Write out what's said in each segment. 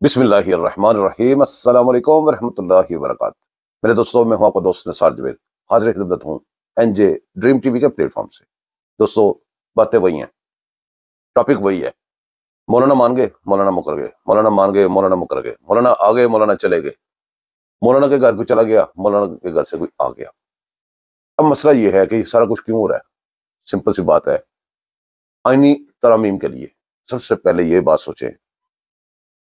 بسم اللہ الرحمن الرحیم۔ السلام علیکم ورحمۃ اللہ وبرکاتہ۔ میرے دوستوں، میں ہوں آپ کا دوست نثار جاوید، حاضر خدمت ہوں این جے ڈریم ٹی وی کے پلیٹ فارم سے۔ دوستوں، باتیں وہی ہیں، ٹاپک وہی ہے۔ مولانا مان گئے، مولانا مکر گئے، مولانا مان گئے، مولانا مکر گئے، مولانا آ گئے، مولانا چلے گئے، مولانا کے گھر کوئی چلا گیا، مولانا کے گھر سے کوئی آ گیا۔ اب مسئلہ یہ ہے کہ یہ سارا کچھ کیوں ہو رہا ہے؟ سمپل سی بات ہے، آئینی ترامیم کے لیے سب سے پہلے یہ بات سوچیں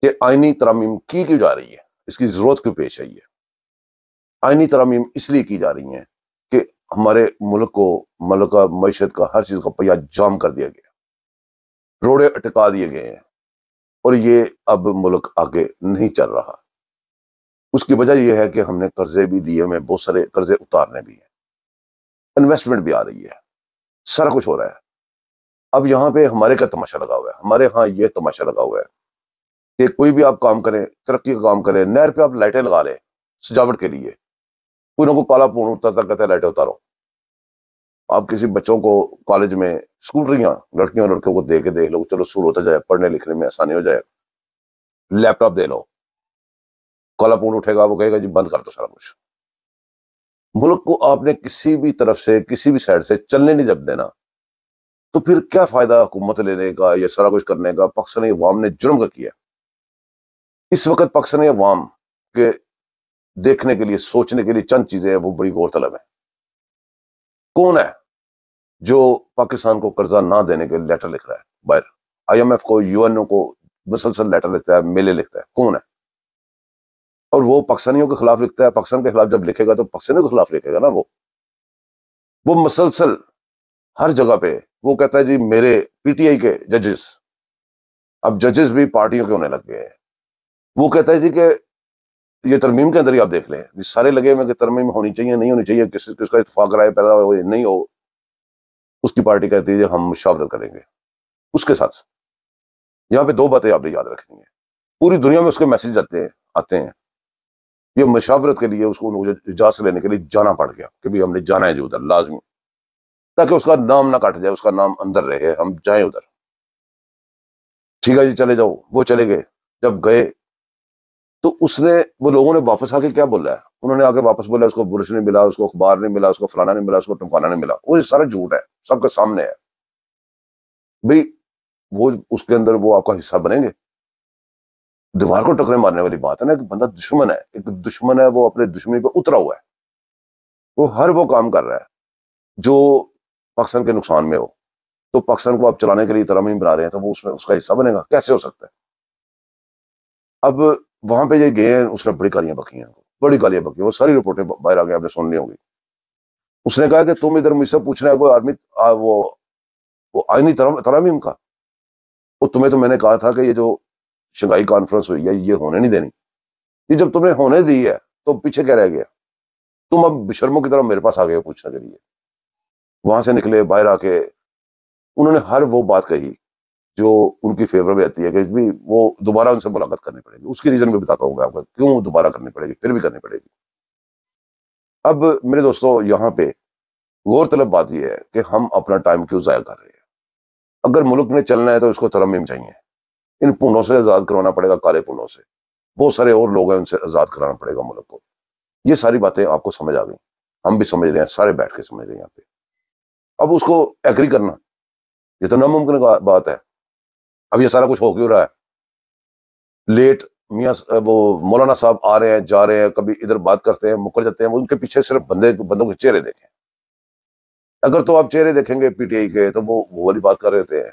کہ آئینی ترامیم کی جا رہی ہے، اس کی ضرورت کیوں پیش آئی ہے؟ آئینی ترامیم اس لیے کی جا رہی ہیں کہ ہمارے ملک کو، ملک کا، معیشت کا، ہر چیز کا پہیہ جام کر دیا گیا، روڑے اٹکا دیے گئے ہیں، اور یہ اب ملک آگے نہیں چل رہا۔ اس کی وجہ یہ ہے کہ ہم نے قرضے بھی لیے ہیں، بہت سارے قرضے اتارنے بھی ہیں، انویسٹمنٹ بھی آ رہی ہے، سارا کچھ ہو رہا ہے۔ اب یہاں پہ ہمارے کا تماشا لگا ہوا ہے، ہمارے ہاں یہ تماشا لگا ہوا ہے کہ کوئی بھی آپ کام کریں، ترقی کا کام کریں، نہر پہ آپ لائٹیں لگا لیں سجاوٹ کے لیے، کوئی نہ کوئی کالا پون اترتا کہتا ہے لائٹیں اتارو۔ آپ کسی بچوں کو کالج میں اسکوٹریاں، لڑکیوں اور لڑکیوں کو دے کے دیکھ لو، چلو سور ہوتا جائے، پڑھنے لکھنے میں آسانی ہو جائے، لیپ ٹاپ دے لو، کالا پون اٹھے گا، وہ کہے گا جی بند کر دو سارا کچھ۔ ملک کو آپ نے کسی بھی طرف سے، کسی بھی سائڈ سے چلنے نہیں جب دینا، تو پھر کیا فائدہ حکومت لینے کا، یہ سارا کچھ کرنے کا؟ پاکستانی عوام نے جرم کا کیا۔ اس وقت پاکستانی عوام کے دیکھنے کے لیے، سوچنے کے لیے چند چیزیں ہیں، وہ بڑی غور طلب ہیں۔ کون ہے جو پاکستان کو قرضہ نہ دینے کے لیٹر لکھ رہا ہے باہر؟ آئی ایم ایف کو، یو این او کو مسلسل لیٹر لکھتا ہے، میلے لکھتا ہے، کون ہے؟ اور وہ پاکستانیوں کے خلاف لکھتا ہے۔ پاکستان کے خلاف جب لکھے گا تو پاکستانیوں کے خلاف لکھے گا نا۔ وہ مسلسل ہر جگہ پہ وہ کہتا ہے جی میرے پی ٹی آئی کے ججز، اب ججز بھی پارٹیوں کے ہونے لگ گئے ہیں۔ وہ کہتا ہے جی کہ یہ ترمیم کے اندر ہی آپ دیکھ لیں، سارے لگے ہوئے کہ ترمیم ہونی چاہیے، نہیں ہونی چاہیے، کس کا اتفاق رائے پیدا ہو نہیں ہو، اس کی پارٹی کہتی ہے ہم مشاورت کریں گے اس کے ساتھ۔ یہاں پہ دو باتیں آپ نے یاد رکھنی ہیں، پوری دنیا میں اس کے میسج آتے ہیں، یہ مشاورت کے لیے اس کو اجازت لینے کے لیے جانا پڑ گیا کہ بھی ہم نے جانا ہے جو ادھر لازمی، تاکہ اس کا نام نہ کٹ جائے، اس کا نام اندر رہے، ہم جائیں ادھر۔ ٹھیک ہے جی چلے جاؤ، وہ چلے گئے۔ جب گئے تو اس نے، وہ لوگوں نے واپس آ کے کیا بولا ہے؟ انہوں نے آ کے واپس بولا اس کو برش نہیں ملا، اس کو اخبار نہیں ملا، اس کو فلانا نہیں ملا، اس کو ٹمکانا نہیں ملا۔ وہ سارا جھوٹ ہے، سب کے سامنے ہے بھئی۔ وہ اس کے اندر وہ آپ کا حصہ بنیں گے؟ دیوار کو ٹکرے مارنے والی بات ہے نا۔ ایک بندہ دشمن ہے، ایک دشمن ہے، وہ اپنے دشمنی پہ اترا ہوا ہے، وہ ہر وہ کام کر رہا ہے جو پاکستان کے نقصان میں ہو۔ تو پاکستان کو آپ چلانے کے لیے ترامیم بنا رہے ہیں، تو وہ اس میں اس کا حصہ بنے گا؟ کیسے ہو سکتا ہے؟ اب وہاں پہ یہ گئے ہیں، اس نے بڑی گالیاں بکی ہیں، بڑی گالیاں بکی ہیں، وہ ساری رپورٹیں باہر آ گئی، آپ نے سننی ہوگی۔ اس نے کہا کہ تم ادھر مجھ سے پوچھ رہے ہیں کوئی آرمی وہ آئینی ترامیم کا، وہ تمہیں تو میں نے کہا تھا کہ یہ جو شنگھائی کانفرنس ہوئی ہے یہ ہونے نہیں دینی، یہ جب تم نے ہونے دی ہے تو پیچھے کیا رہ گیا؟ تم اب بشرموں کی طرح میرے پاس آ گئے پوچھنے کے لیے۔ وہاں سے نکلے باہر آ کے، انہوں نے ہر وہ بات کہی جو ان کی فیور میں آتی ہے کہ بھی وہ دوبارہ ان سے ملاقات کرنی پڑے گی۔ اس کی ریزن بھی بتاتا ہوں میں آپ کو کیوں دوبارہ کرنی پڑے گی، پھر بھی کرنی پڑے گی۔ اب میرے دوستوں، یہاں پہ غور طلب بات یہ ہے کہ ہم اپنا ٹائم کیوں ضائع کر رہے ہیں؟ اگر ملک میں چلنا ہے تو اس کو ترمیم چاہیے، ان پونوں سے آزاد کروانا پڑے گا، کالے پونوں سے۔ بہت سارے اور لوگ ہیں، ان سے آزاد کرانا پڑے گا ملک کو۔ یہ ساری باتیں آپ کو سمجھ آ گئی، ہم بھی سمجھ رہے ہیں، سارے بیٹھ کے سمجھ رہے ہیں یہاں پہ۔ اب اس کو ایگری کرنا یہ تو ناممکن بات ہے۔ اب یہ سارا کچھ ہو کیوں رہا ہے؟ لیٹ میاں وہ مولانا صاحب آ رہے ہیں، جا رہے ہیں، کبھی ادھر بات کرتے ہیں، مکر جاتے ہیں، ان کے پیچھے صرف بندوں کے چہرے دیکھیں۔ اگر تو آپ چہرے دیکھیں گے پی ٹی آئی کے تو وہ والی بات کر رہے ہوتے ہیں۔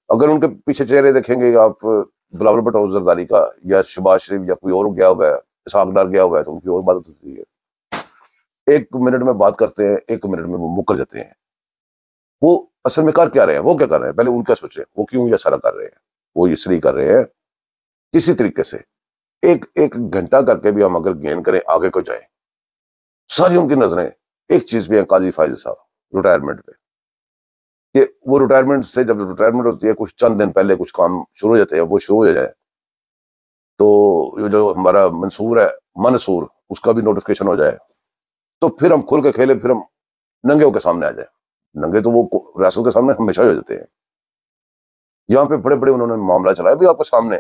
اگر ان کے پیچھے چہرے دیکھیں گے آپ بلاول بھٹو زرداری کا، یا شہباز شریف، یا کوئی اور گیا ہوا ہے، اسحاق ڈار گیا ہوا ہے، تو ان کی اور بات ہوتی ہے۔ ایک منٹ میں بات کرتے ہیں، ایک منٹ میں وہ مکر جاتے ہیں۔ وہ اصل میں کر کیا رہے ہیں؟ وہ کیا کر رہے ہیں؟ پہلے ان کا سوچیں، وہ کیوں یہ سارا کر رہے ہیں؟ وہ اس لیے کر رہے ہیں کسی طریقے سے ایک ایک گھنٹہ کر کے بھی ہم اگر گین کریں آگے کو جائیں۔ ساری ان کی نظریں ایک چیز پہ ہیں، قاضی فائز صاحب ریٹائرمنٹ پہ، کہ وہ ریٹائرمنٹ سے جب ریٹائرمنٹ ہوتی ہے کچھ چند دن پہلے کچھ کام شروع ہو جاتے ہیں، وہ شروع ہو جائے تو یہ جو ہمارا منصور اس کا بھی نوٹیفکیشن ہو جائے، تو پھر ہم کھل کے کھیلے، پھر ہم ننگے ہو کے سامنے آ جائیں۔ ننگے تو وہ ریاست کے سامنے ہمیشہ ہی ہو جاتے ہیں۔ یہاں پہ بڑے بڑے انہوں نے معاملہ چلایا بھی آپ کے سامنے،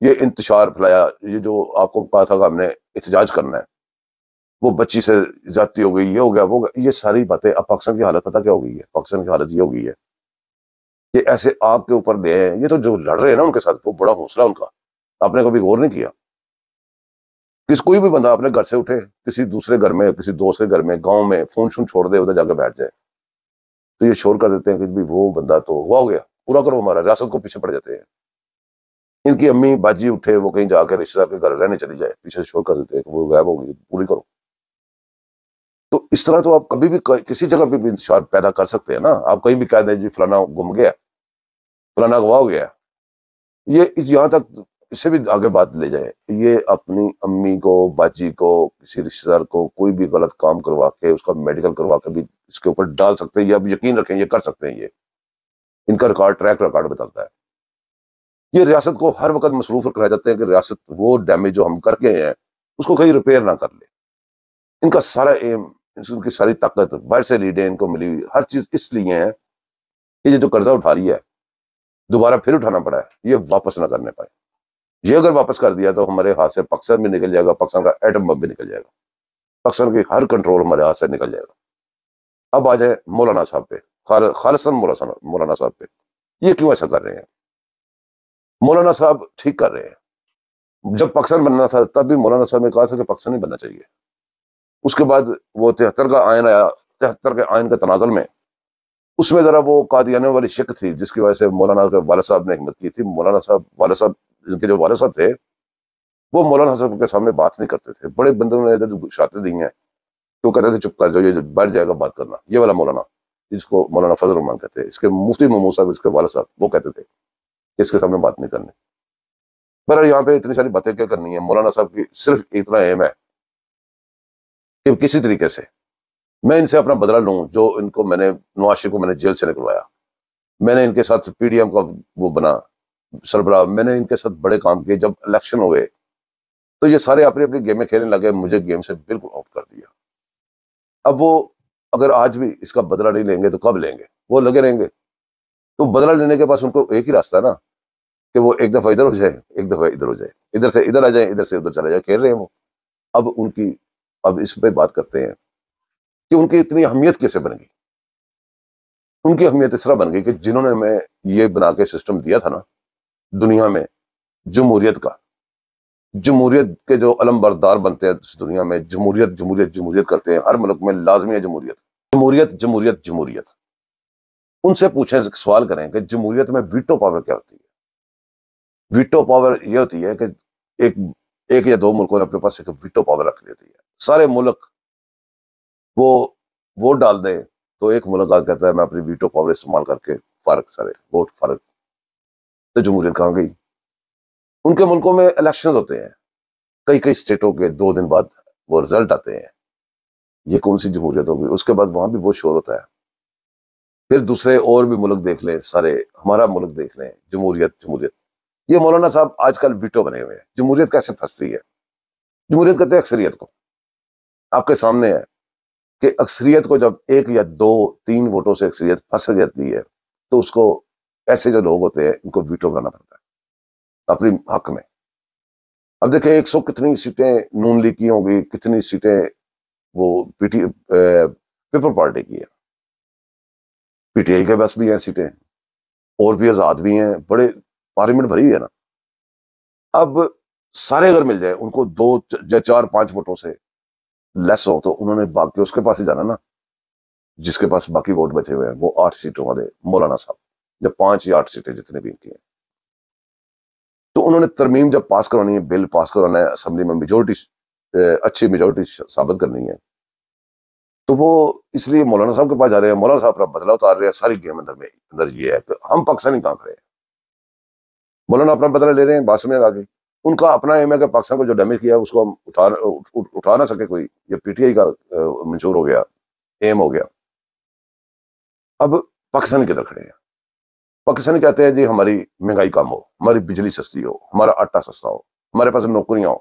یہ انتشار پھیلایا، یہ جو آپ کو کہا تھا کہ ہم نے احتجاج کرنا ہے، وہ بچی سے زیادتی ہو گئی، یہ ہو گیا وہ ہو گیا، یہ ساری باتیں اب پاکستان کی حالت پتہ کیا ہو گئی ہے؟ پاکستان کی حالت یہ ہو گئی ہے کہ ایسے آگ کے اوپر دے ہیں، یہ تو جو لڑ رہے ہیں نا ان کے ساتھ، وہ بڑا حوصلہ ان کا، آپ نے کبھی غور نہیں کیا؟ کوئی بھی بندہ اپنے گھر سے اٹھے، کسی دوسرے گھر میں، کسی دوست کے گھر میں، گاؤں میں فون شون چھوڑ دے، ادھر جا کے بیٹھ جائے، تو یہ شور کر دیتے ہیں کہ بھی وہ بندہ تو ہوا ہو گیا، پورا کرو ہمارا، ریاست کو پیچھے پڑ جاتے ہیں۔ ان کی امی باجی اٹھے، وہ کہیں جا کے رشتے دار کے گھر رہنے چلی جائے، پیچھے سے شور کر دیتے ہیں کہ وہ غائب ہو گئی، پوری کرو۔ تو اس طرح تو آپ کبھی بھی کسی جگہ پہ بھی انتشار پیدا کر سکتے ہیں نا، آپ کہیں بھی کہہ دیں جی فلانا گم گیا، فلانا گواہ ہو گیا، یہ یہاں تک اس سے بھی آگے بات لے جائے، یہ اپنی امی کو، باجی کو، کسی رشتے دار کو کوئی بھی غلط کام کروا کے، اس کا میڈیکل کروا کے بھی اس کے اوپر ڈال سکتے ہیں، یا آپ یقین رکھیں یہ کر سکتے ہیں، یہ ان کا ریکارڈ، ٹریک ریکارڈ بتاتا ہے۔ یہ ریاست کو ہر وقت مصروف رکھنا چاہتے ہیں کہ ریاست وہ ڈیمیج جو ہم کر کے ہیں اس کو کہیں ریپیئر نہ کر لے۔ ان کا سارا ایم، ان کی ساری طاقت باہر سے لیڈیں ان کو ملی ہوئی، ہر چیز اس لیے ہے کہ یہ جو قرضہ اٹھا رہی ہے، دوبارہ پھر اٹھانا پڑا ہے، یہ واپس نہ کرنے پائے۔ یہ اگر واپس کر دیا تو ہمارے ہاتھ سے پاکستان بھی نکل جائے گا، پاکستان کا ایٹم بم بھی نکل جائے گا، پاکستان کی ہر کنٹرول ہمارے ہاتھ سے نکل جائے گا۔ اب آ جائے مولانا صاحب پہ، خالصاً مولانا صاحب پہ، یہ کیوں ایسا کر رہے ہیں؟ مولانا صاحب ٹھیک کر رہے ہیں۔ جب پاکستان بننا تھا تب بھی مولانا صاحب نے کہا تھا کہ پاکستان نہیں بننا چاہیے۔ اس کے بعد وہ 73 کا آئین آیا، 73 کے آئین کے تناظر میں اس میں ذرا وہ قادیانیوں والی شک تھی، جس کی وجہ سے مولانا کے والد صاحب نے حکمت کی تھی۔ مولانا صاحب، والد صاحب، ان کے جو والد صاحب تھے وہ مولانا صاحب کے سامنے بات نہیں کرتے تھے، بڑے بندوں نے ادھر شاتیں دی ہیں تو کہتے تھے چپ کر جاؤ، یہ بیٹھ جائے گا بات کرنا۔ یہ والا مولانا جس کو مولانا فضل الرحمان کہتے ہیں، اس کے مفتی محمود صاحب، اس کے والد صاحب، وہ کہتے تھے کہ اس کے سامنے بات نہیں کرنی۔ پر یہاں پہ اتنی ساری باتیں کیا کرنی ہے؟ مولانا صاحب کی صرف اتنا ایم ہے کہ کسی طریقے سے میں ان سے اپنا بدلہ لوں، جو ان کو میں نے، نواز شریف کو میں نے جیل سے نکلوایا، میں نے ان کے ساتھ پی ڈی ایم کا وہ بنا سربراہ، میں نے ان کے ساتھ بڑے کام کیے۔ جب الیکشن ہوئے تو یہ سارے اپنی اپنی گیمیں کھیلنے لگے، مجھے گیم سے بالکل آؤٹ کر دیا۔ اب وہ اگر آج بھی اس کا بدلہ نہیں لیں گے تو کب لیں گے؟ وہ لگے رہیں گے۔ تو بدلہ لینے کے پاس ان کو ایک ہی راستہ ہے نا، کہ وہ ایک دفعہ ادھر ہو جائے، ایک دفعہ ادھر ہو جائے، ادھر سے ادھر آ جائیں، ادھر سے ادھر چلے جائیں، کھیل رہے ہیں وہ۔ اب ان کی، اب اس پہ بات کرتے ہیں کہ ان کی اتنی اہمیت کیسے بن گئی؟ ان کی اہمیت اس طرح بن گئی کہ جنہوں نے ہمیں یہ بنا کے سسٹم دیا تھا نا دنیا میں، جمہوریت کا، جمہوریت کے جو علم بردار بنتے ہیں اس دنیا میں، جمہوریت جمہوریت جمہوریت کرتے ہیں، ہر ملک میں لازمی ہے جمہوریت، جمہوریت جمہوریت جمہوریت۔ ان سے پوچھیں، سوال کریں کہ جمہوریت میں ویٹو پاور کیا ہوتی ہے؟ ویٹو پاور یہ ہوتی ہے کہ ایک یا دو ملکوں نے اپنے پاس ایک ویٹو پاور رکھ لی ہوتی ہے، سارے ملک وہ ووٹ ڈال دیں تو ایک ملک آ کہتا ہے میں اپنی ویٹو پاور استعمال کر کے فارغ، سارے ووٹ فارغ۔ تو جمہوریت کہاں گئی؟ ان کے ملکوں میں الیکشنز ہوتے ہیں، کئی اسٹیٹوں کے 2 دن بعد وہ رزلٹ آتے ہیں، یہ کون سی جمہوریت ہوگی؟ اس کے بعد وہاں بھی بہت شور ہوتا ہے۔ پھر دوسرے اور بھی ملک دیکھ لیں، سارے ہمارا ملک دیکھ لیں، جمہوریت جمہوریت۔ یہ مولانا صاحب آج کل ویٹو بنے ہوئے ہیں۔ جمہوریت کیسے پھنستی ہے؟ جمہوریت کہتے ہیں اکثریت کو، آپ کے سامنے ہے کہ اکثریت کو جب 1 یا 2 3 ووٹوں سے اکثریت پھنس جاتی ہے تو اس کو، ایسے جو لوگ ہوتے ہیں ان کو ویٹو بنانا پڑتا ہے اپنی حق میں۔ اب دیکھیں 100 کتنی سیٹیں نون لیگ کی ہوں گی، کتنی سیٹیں وہ پیپل پارٹی کی ہے، پی ٹی آئی کے پاس بھی ہیں سیٹیں، اور بھی آزاد بھی ہیں، بڑے پارلیمنٹ بھری ہے نا۔ اب سارے اگر مل جائے ان کو 2 یا 4 5 ووٹوں سے لیس ہو تو انہوں نے باقی اس کے پاس ہی جانا نا، جس کے پاس باقی ووٹ بچے ہوئے ہیں، وہ 8 سیٹوں والے مولانا صاحب، جب 5 یا 8 سیٹیں جتنے بھی ان کی ہیں، تو انہوں نے ترمیم جب پاس کرانی ہے، بل پاس کروانا ہے اسمبلی میں، میجورٹی، اچھی میجورٹی ثابت کرنی ہے، تو وہ اس لیے مولانا صاحب کے پاس جا رہے ہیں۔ مولانا صاحب اپنا بدلہ اتار رہے ہیں۔ ساری گیم اندر یہ ہے کہ ہم پاکستانی کہاں کھڑے ہیں؟ مولانا اپنا بدلہ لے رہے ہیں، بات سمجھ آ گئی۔ ان کا اپنا ایم ہے کہ پاکستان کو جو ڈیمیج کیا اس کو ہم اٹھا نہ سکے کوئی، یہ پی ٹی آئی کا منشور ہو گیا، ایم ہو گیا۔ اب پاکستانی کدھر کھڑے ہیں؟ پاکستانی کہتے ہیں جی ہماری مہنگائی کم ہو، ہماری بجلی سستی ہو، ہمارا آٹا سستا ہو، ہمارے پاس نوکریاں ہو،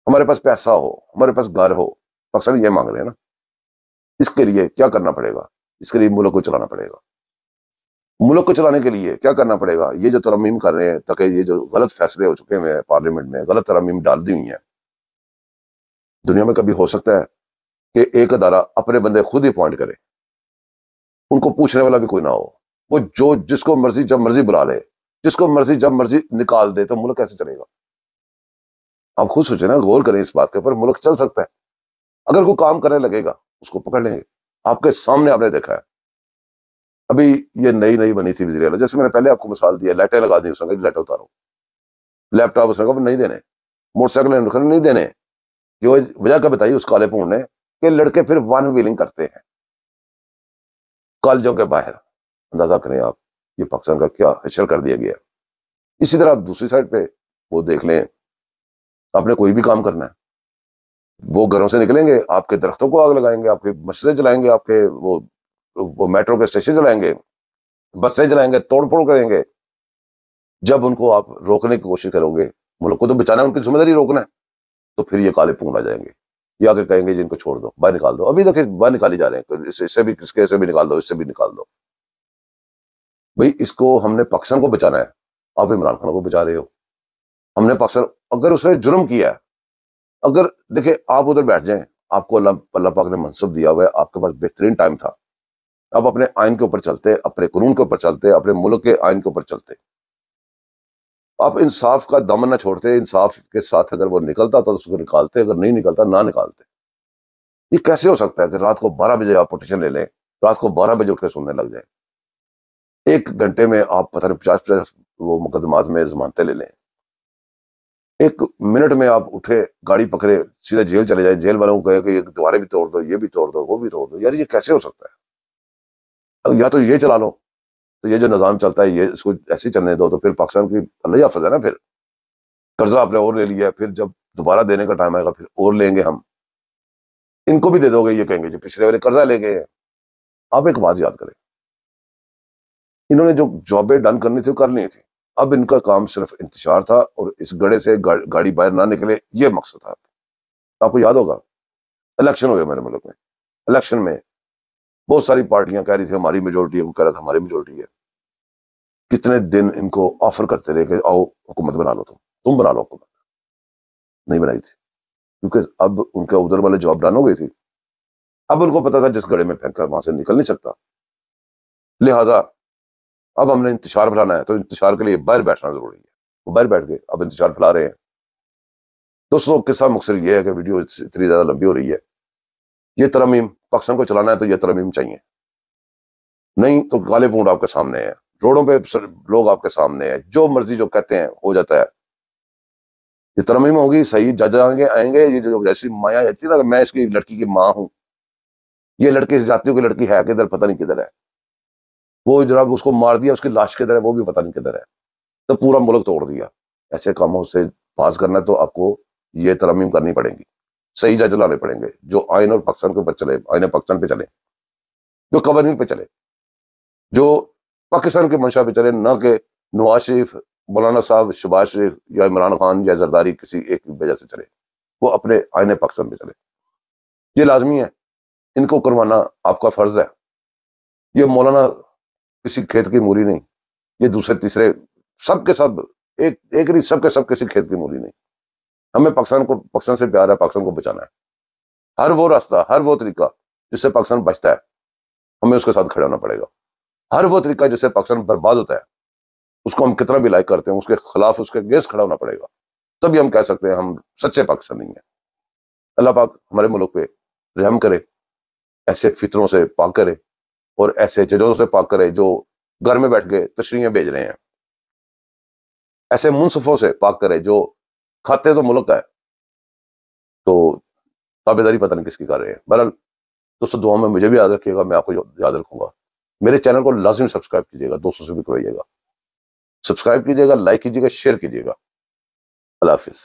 ہمارے پاس پیسہ ہو، ہمارے پاس گھر ہو۔ پاکستانی یہ مانگ رہے ہیں نا۔ اس کے لیے کیا کرنا پڑے گا؟ اس کے لیے ملک کو چلانا پڑے گا۔ ملک کو چلانے کے لیے کیا کرنا پڑے گا؟ یہ جو ترمیم کر رہے ہیں تاکہ یہ جو غلط فیصلے ہو چکے ہیں پارلیمنٹ میں، غلط ترمیم ڈال دی ہوئی ہیں، دنیا میں کبھی ہو سکتا ہے کہ ایک ادارہ اپنے بندے خود ہی اپوائنٹ کرے، ان کو پوچھنے والا بھی کوئی نہ ہو، وہ جو جس کو مرضی جب مرضی بلا لے، جس کو مرضی جب مرضی نکال دے، تو ملک کیسے چلے گا؟ آپ خود سوچیں نا، غور کریں اس بات کے اوپر، ملک چل سکتا ہے؟ اگر کوئی کام کرنے لگے گا اس کو پکڑ لیں گے۔ آپ کے سامنے آپ نے دیکھا ہے، ابھی یہ نئی بنی تھی وزیر اعلیٰ، جیسے میں نے پہلے آپ کو مثال دیا، لائٹیں لگا دی، اس نے کہا لائٹیں اتارو، لیپ ٹاپ اس نے کہا نہیں دینے، موٹر سائیکل نہیں دینے، جو وجہ کیا بتائی اس کالے پونڈ نے کہ لڑکے پھر ون ویلنگ کرتے ہیں کالجوں کے باہر۔ اندازہ کریں آپ، یہ پاکستان کا کیا حشر کر دیا گیا۔ اسی طرح آپ دوسری سائڈ پہ وہ دیکھ لیں، آپ نے کوئی بھی کام کرنا ہے، وہ گھروں سے نکلیں گے، آپ کے درختوں کو آگ لگائیں گے، آپ کے مسجدیں جلائیں گے، آپ کے وہ میٹرو کے اسٹیشن جلائیں گے، بسیں جلائیں گے، توڑ پھوڑ کریں گے۔ جب ان کو آپ روکنے کی کوشش کرو گے، ملک کو تو بچانا ہے، ان کی ذمہ داری روکنا ہے، تو پھر یہ کالے پونڈ آ جائیں گے، یہ آگے کہیں گے جن کو چھوڑ دو، باہر نکال دو۔ ابھی دیکھیں باہر نکالی جا رہے ہیں، اس سے بھی کس کے سے بھی نکال دو، اس سے بھی نکال دو۔ بھئی اس کو ہم نے پاکستان کو بچانا ہے، آپ عمران خان کو بچا رہے ہو۔ ہم نے پاکستان، اگر اس نے جرم کیا ہے، اگر دیکھیں آپ ادھر بیٹھ جائیں، آپ کو اللہ پاک نے منصب دیا ہوا ہے، آپ کے پاس بہترین ٹائم تھا، آپ اپنے آئین کے اوپر چلتے، اپنے قانون کے اوپر چلتے، اپنے ملک کے آئین کے اوپر چلتے، آپ انصاف کا دامن نہ چھوڑتے، انصاف کے ساتھ اگر وہ نکلتا تو اس کو نکالتے، اگر نہیں نکلتا نہ نکالتے۔ یہ کیسے ہو سکتا ہے کہ رات کو 12 بجے آپ پٹیشن لے لیں، رات کو 12 بجے اٹھ کے سننے لگ جائیں، ایک گھنٹے میں آپ پتہ نہیں 50 وہ مقدمات میں ضمانتیں لے لیں، ایک منٹ میں آپ اٹھے گاڑی پکڑے سیدھا جیل چلے جائیں، جیل والوں کو کہے کہ یہ دوبارے بھی توڑ دو، یہ بھی توڑ دو، وہ بھی توڑ دو۔ یار یہ کیسے ہو سکتا ہے؟ یا تو یہ چلا لو، تو یہ جو نظام چلتا ہے یہ اس کو ایسے چلنے دو، تو پھر پاکستان کی اللہ حافظ ہے نا۔ پھر قرضہ آپ نے اور لے لیا ہے، پھر جب دوبارہ دینے کا ٹائم آئے گا پھر اور لیں گے ہم، ان کو بھی دے دو گے، یہ کہیں گے جو پچھلے والے قرضہ لے گئے ہیں۔ آپ ایک بات یاد کریں، انہوں نے جو جابیں ڈن کرنی تھی وہ کر لی تھی، اب ان کا کام صرف انتشار تھا، اور اس گڑھے سے گاڑی باہر نہ نکلے، یہ مقصد تھا۔ آپ کو یاد ہوگا الیکشن ہوئے ہمارے ملک میں، الیکشن میں بہت ساری پارٹیاں کہہ رہی تھی ہماری میجورٹی ہے، وہ کہہ رہا تھا ہماری میجورٹی ہے، کتنے دن ان کو آفر کرتے رہے کہ آؤ حکومت بنا لو، تم بنا لو حکومت، نہیں بنائی تھی، کیونکہ اب ان کے ادھر والے جاب ڈن ہو گئی تھی، اب ان کو پتا تھا جس گڑھے میں پھینکا وہاں سے نکل نہیں سکتا، لہٰذا اب ہم نے انتشار پھیلانا ہے، تو انتشار کے لیے باہر بیٹھنا ضروری ہے، وہ باہر بیٹھ گئے، اب انتشار پھیلا رہے ہیں۔ دوستوں قصہ مختصر یہ ہے کہ ویڈیو اتنی زیادہ لمبی ہو رہی ہے، یہ ترمیم پاکستان کو چلانا ہے تو یہ ترمیم چاہیے، نہیں تو کالے پونڈ آپ کے سامنے ہیں، روڈوں پہ لوگ آپ کے سامنے ہیں، جو مرضی جو کہتے ہیں ہو جاتا ہے۔ یہ ترمیم ہوگی صحیح، جج آئیں گے، یہ جو جیسی مایا جاتی ہے نا، میں اس کی لڑکی کی ماں ہوں، یہ لڑکی اس جاتیوں کی لڑکی ہے کدھر، پتہ نہیں کدھر ہے، وہ جناب اس کو مار دیا، اس کی لاش کدھر ہے وہ بھی پتہ نہیں کدھر ہے، تو پورا ملک توڑ دیا۔ ایسے کاموں سے پاس کرنا ہے تو آپ کو یہ ترمیم کرنی پڑیں گی، صحیح جج لانے پڑیں گے، جو آئین اور پاکستان کے اوپر چلے، آئین پاکستان پہ چلے، جو قوانین پہ چلے، جو پاکستان کے منشا پہ چلے، نہ کہ نواز شریف، مولانا صاحب، شہباز شریف یا عمران خان یا زرداری کسی ایک وجہ سے چلے، وہ اپنے آئین پاکستان پہ چلے۔ یہ لازمی ہے، ان کو کروانا آپ کا فرض ہے۔ یہ مولانا کسی کھیت کی مولی نہیں، یہ دوسرے تیسرے سب کے سب ایک نہیں، سب کے سب کسی کھیت کی مولی نہیں۔ ہمیں پاکستان سے پیار ہے، پاکستان کو بچانا ہے، ہر وہ راستہ، ہر وہ طریقہ جس سے پاکستان بچتا ہے ہمیں اس کے ساتھ کھڑا ہونا پڑے گا، ہر وہ طریقہ جس سے پاکستان برباد ہوتا ہے اس کو ہم کتنا بھی لائک کرتے ہیں، اس کے خلاف، اس کے اگینسٹ کھڑا ہونا پڑے گا، تبھی ہم کہہ سکتے ہیں ہم سچے پاکستانی ہیں۔ اللہ پاک ہمارے ملک پہ رحم کرے، ایسے فطروں سے پاک کرے، اور ایسے ججوں سے پاک کرے جو گھر میں بیٹھ کے تشریحیں بھیج رہے ہیں، ایسے منصفوں سے پاک کرے جو کھاتے تو ملک کا ہے تو تابعداری پتہ نہیں کس کی کر رہے ہیں۔ بہرحال دوستوں دعاؤں میں مجھے بھی یاد رکھیے گا، میں آپ کو یاد رکھوں گا۔ میرے چینل کو لازم سبسکرائب کیجیے گا، دوستوں سے بھی کروائیے گا، سبسکرائب کیجیے گا، لائک کیجیے گا، شیئر کیجیے گا۔ اللہ حافظ۔